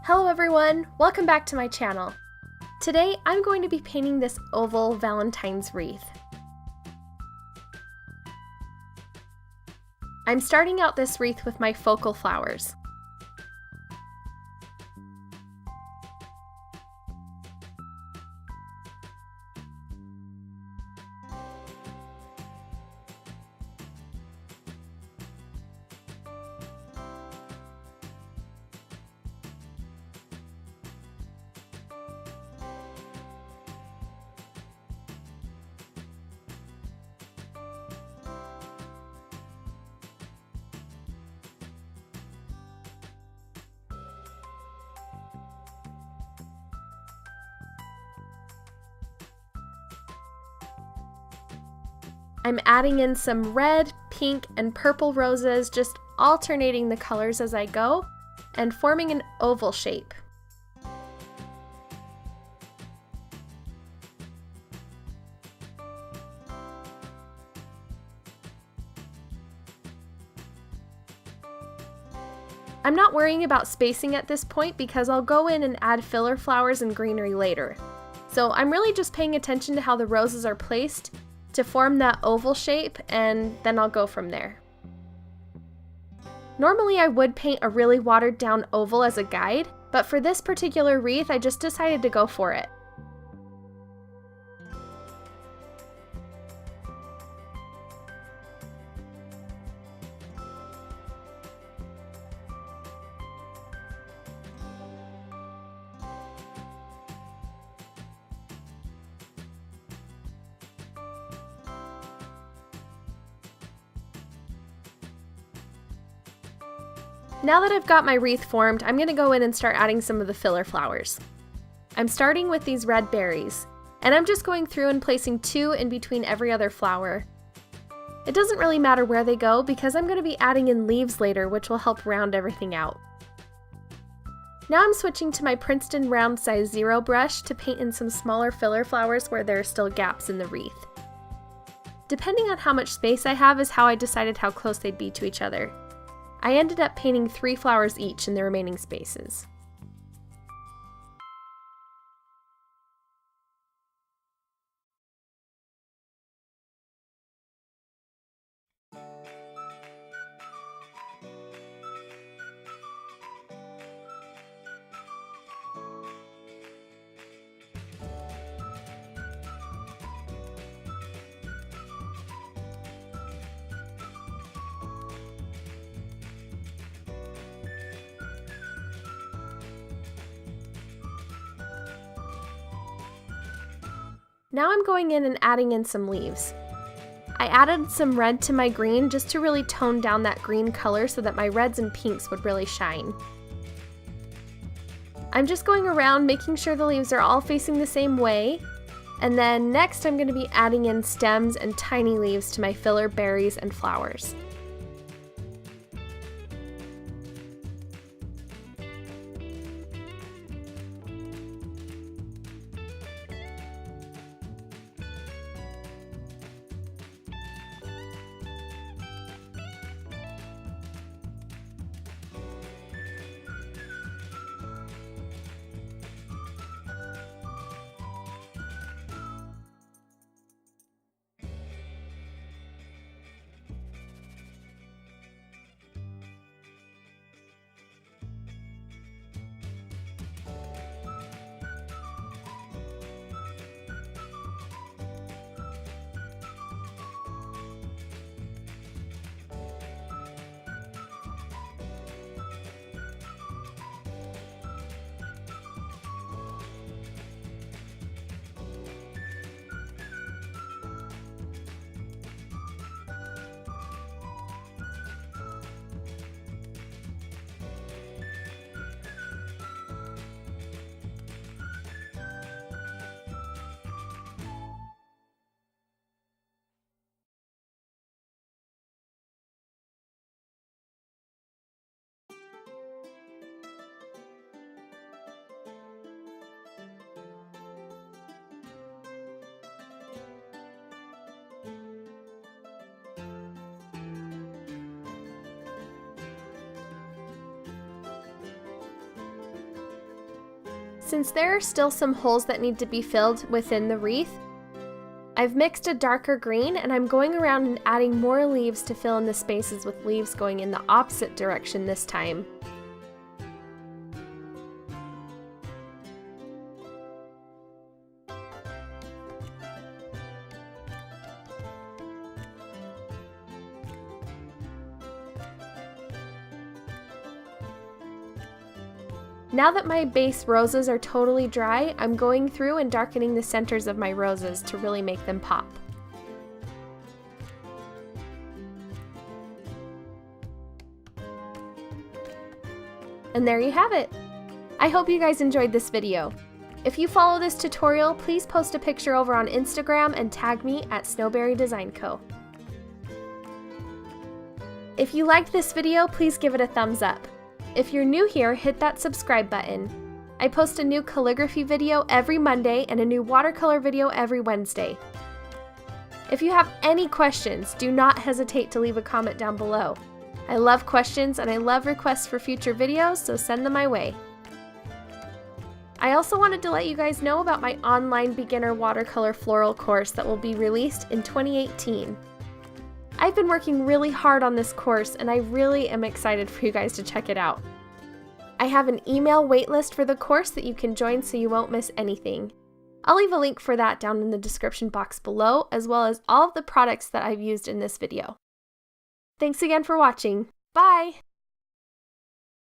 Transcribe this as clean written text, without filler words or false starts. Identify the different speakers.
Speaker 1: Hello everyone, welcome back to my channel. Today I'm going to be painting this oval Valentine's wreath. I'm starting out this wreath with my focal flowers. I'm adding in some red, pink, and purple roses, just alternating the colors as I go, and forming an oval shape. I'm not worrying about spacing at this point because I'll go in and add filler flowers and greenery later. So I'm really just paying attention to how the roses are placed to form that oval shape, and then I'll go from there. Normally I would paint a really watered down oval as a guide, but for this particular wreath I just decided to go for it. Now that I've got my wreath formed, I'm going to go in and start adding some of the filler flowers. I'm starting with these red berries, and I'm just going through and placing 2 in between every other flower. It doesn't really matter where they go because I'm going to be adding in leaves later, which will help round everything out. Now I'm switching to my Princeton round size 0 brush to paint in some smaller filler flowers where there are still gaps in the wreath. Depending on how much space I have is how I decided how close they'd be to each other. I ended up painting 3 flowers each in the remaining spaces. Now I'm going in and adding in some leaves. I added some red to my green just to really tone down that green color so that my reds and pinks would really shine. I'm just going around making sure the leaves are all facing the same way, and then next I'm going to be adding in stems and tiny leaves to my filler berries and flowers. Since there are still some holes that need to be filled within the wreath, I've mixed a darker green and I'm going around and adding more leaves to fill in the spaces with leaves going in the opposite direction this time. Now that my base roses are totally dry, I'm going through and darkening the centers of my roses to really make them pop. And there you have it! I hope you guys enjoyed this video. If you follow this tutorial, please post a picture over on Instagram and tag me at Snowberry Design Co. If you liked this video, please give it a thumbs up. If you're new here, hit that subscribe button. I post a new calligraphy video every Monday and a new watercolor video every Wednesday. If you have any questions, do not hesitate to leave a comment down below. I love questions and I love requests for future videos, so send them my way. I also wanted to let you guys know about my online beginner watercolor floral course that will be released in 2018. I've been working really hard on this course and I really am excited for you guys to check it out. I have an email waitlist for the course that you can join so you won't miss anything. I'll leave a link for that down in the description box below, as well as all of the products that I've used in this video. Thanks again for watching. Bye!